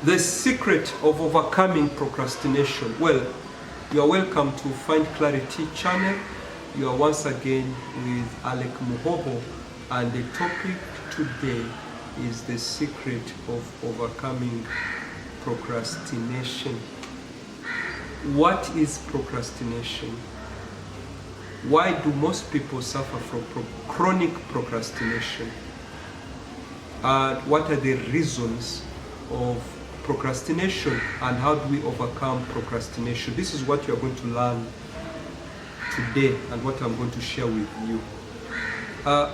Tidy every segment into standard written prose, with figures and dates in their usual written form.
The secret of overcoming procrastination. Well, you are welcome to Find Clarity channel. You are once again with Alec Muhoho, and the topic today is the secret of overcoming procrastination. What is procrastination? Why do most people suffer from chronic procrastination? What are the reasons of procrastination, and how do we overcome procrastination? This is what you are going to learn today and what I'm going to share with you.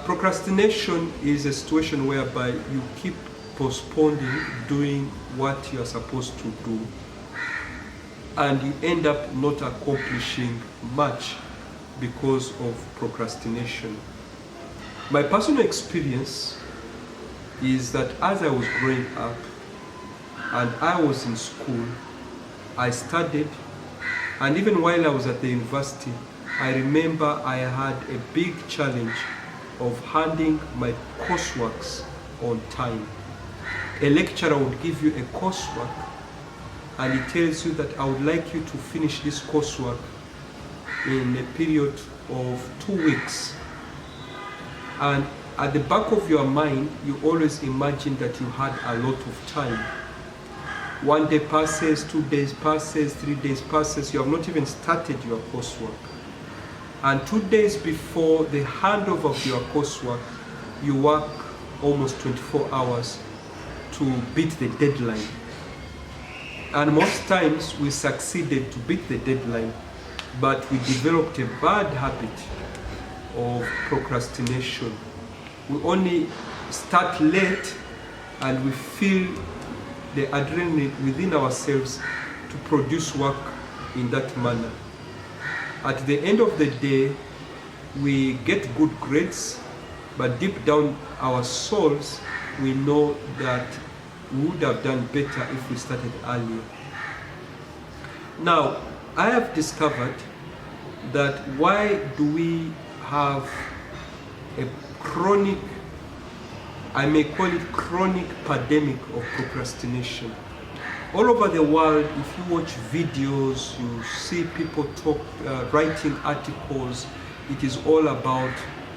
Procrastination is a situation whereby you keep postponing doing what you are supposed to do, and you end up not accomplishing much because of procrastination. My personal experience is that as I was growing up and I was in school, I studied, and even while I was at the university, I remember I had a big challenge of handing my courseworks on time. A lecturer would give you a coursework and he tells you that I would like you to finish this coursework in a period of 2 weeks. And at the back of your mind, you always imagine that you had a lot of time. 1 day passes, 2 days passes, 3 days passes, you have not even started your coursework. And 2 days before the handover of your coursework, you work almost 24 hours to beat the deadline. And most times we succeeded to beat the deadline, but we developed a bad habit of procrastination. We only start late and we feel the adrenaline within ourselves to produce work in that manner. At the end of the day, we get good grades, but deep down our souls, we know that we would have done better if we started earlier. Now, I have discovered that why do we have a chronic, I may call it chronic pandemic of procrastination. All over the world, if you watch videos, you see people talk, writing articles, it is all about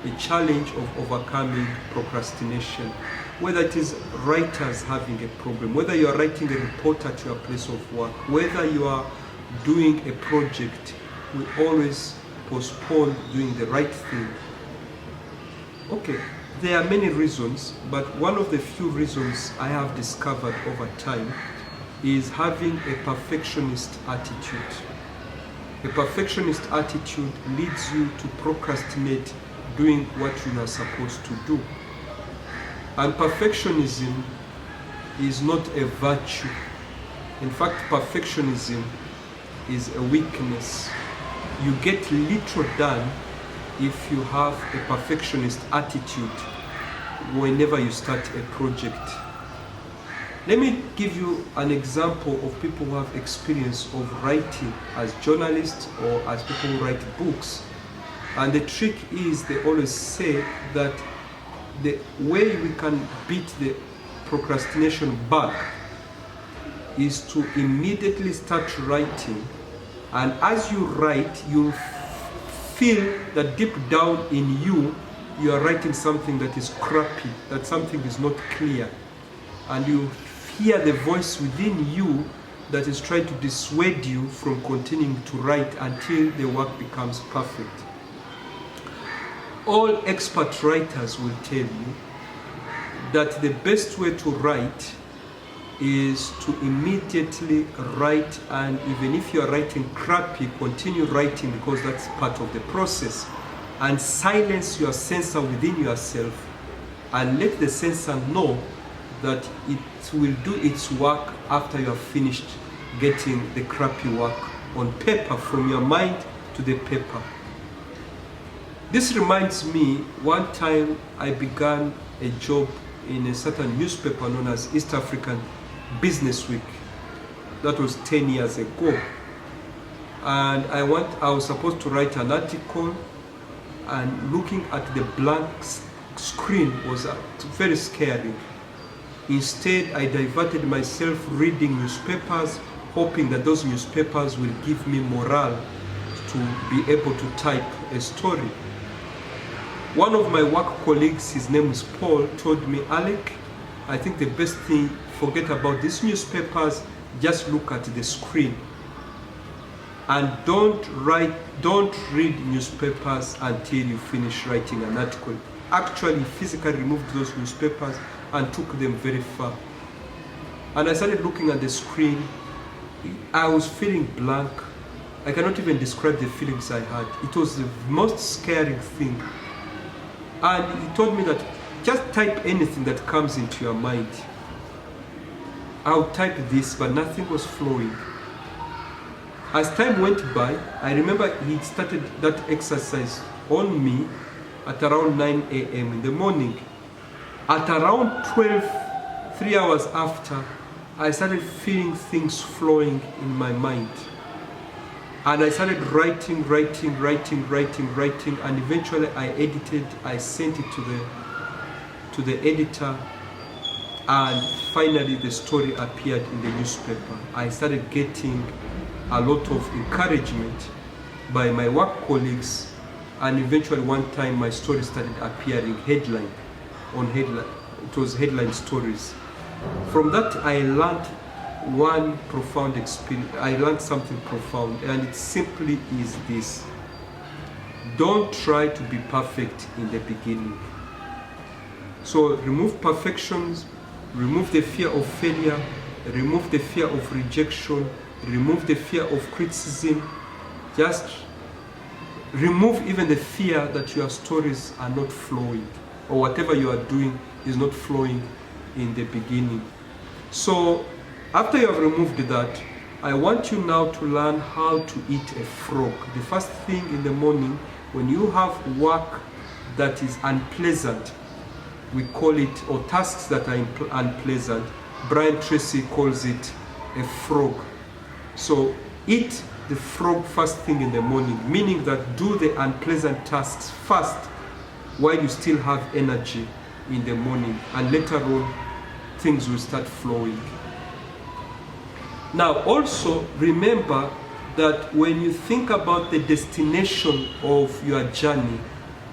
a challenge of overcoming procrastination. Whether it is writers having a problem, whether you are writing a report at your place of work, whether you are doing a project, we always postpone doing the right thing. Okay, there are many reasons, but one of the few reasons I have discovered over time is having a perfectionist attitude. A perfectionist attitude leads you to procrastinate doing what you are supposed to do. And perfectionism is not a virtue. In fact, perfectionism is a weakness. You get little done if you have a perfectionist attitude whenever you start a project. Let me give you an example of people who have experience of writing as journalists or as people who write books. And the trick is, they always say that the way we can beat the procrastination back is to immediately start writing. And as you write, you'll feel that deep down in you, you are writing something that is crappy, that something is not clear. And you hear the voice within you that is trying to dissuade you from continuing to write until the work becomes perfect. All expert writers will tell you that the best way to write is to immediately write, and even if you are writing crappy, continue writing, because that's part of the process. And silence your censor within yourself and let the censor know that it will do its work after you have finished getting the crappy work on paper, from your mind to the paper. This reminds me, one time I began a job in a certain newspaper known as East African Business Week. That was 10 years ago. And I was supposed to write an article, and looking at the blank screen was very scary. Instead, I diverted myself reading newspapers, hoping that those newspapers will give me morale to be able to type a story. One of my work colleagues, his name is Paul, told me, Alec, I think the best thing, forget about these newspapers, just look at the screen. And don't read newspapers until you finish writing an article. Actually, physically removed those newspapers and took them very far. And I started looking at the screen. I was feeling blank. I cannot even describe the feelings I had. It was the most scary thing. And he told me that just type anything that comes into your mind. I'll type this, but nothing was flowing. As time went by, I remember he started that exercise on me at around 9 a.m. in the morning. At around 12, 3 hours after, I started feeling things flowing in my mind. And I started writing, and eventually I edited, I sent it to the editor, and finally the story appeared in the newspaper. I started getting a lot of encouragement by my work colleagues, and eventually one time my story started appearing headline. It was headline stories. From that I learned one profound experience. I learned something profound, and it simply is this: don't try to be perfect in the beginning. So remove perfections, remove the fear of failure, remove the fear of rejection, remove the fear of criticism. Just remove even the fear that your stories are not flowing, or whatever you are doing is not flowing in the beginning. So after you have removed that, I want you now to learn how to eat a frog. The first thing in the morning, when you have work that is unpleasant, we call it, or tasks that are unpleasant, Brian Tracy calls it a frog. So eat the frog first thing in the morning, meaning that do the unpleasant tasks first while you still have energy in the morning, and later on things will start flowing. Now also remember that when you think about the destination of your journey,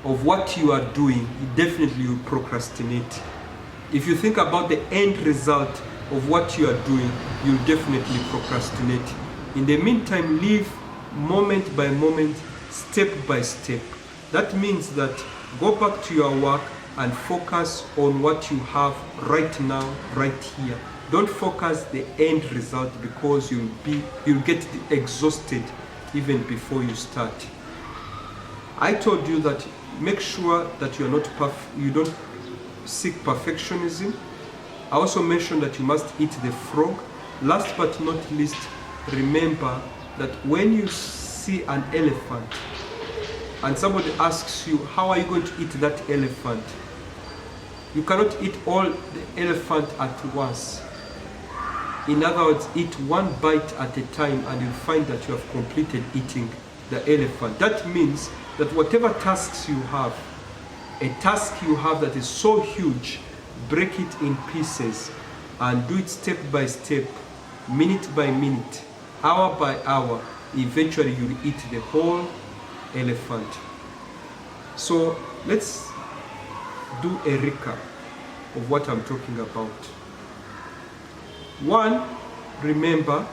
of what you are doing, you definitely will procrastinate. If you think about the end result of what you are doing, you'll definitely procrastinate. In the meantime, live moment by moment, step by step. That means that go back to your work and focus on what you have right now, right here. Don't focus the end result, because you'll get exhausted even before you start. I told you that make sure that you don't seek perfectionism. I also mentioned that you must eat the frog. Last but not least, remember that when you see an elephant and somebody asks you, how are you going to eat that elephant? You cannot eat all the elephant at once. In other words, eat one bite at a time, and you'll find that you have completed eating the elephant. That means that whatever tasks you have, a task you have that is so huge, break it in pieces and do it step by step, minute by minute, hour by hour. Eventually you'll eat the whole elephant. So let's do a recap of what I'm talking about. 1, remember,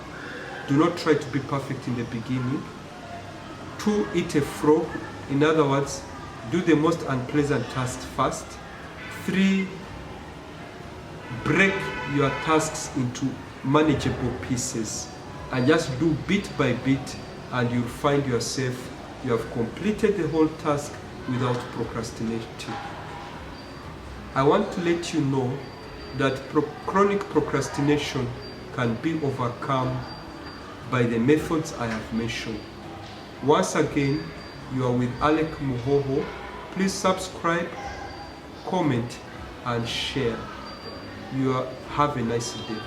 do not try to be perfect in the beginning. 2, eat a frog. In other words, do the most unpleasant task first. 3, break your tasks into manageable pieces and just do bit by bit, and you'll find yourself, you have completed the whole task without procrastinating. I want to let you know that chronic procrastination can be overcome by the methods I have mentioned. Once again, you are with Alec Muhoho. Please subscribe, comment, and share. Have a nice day.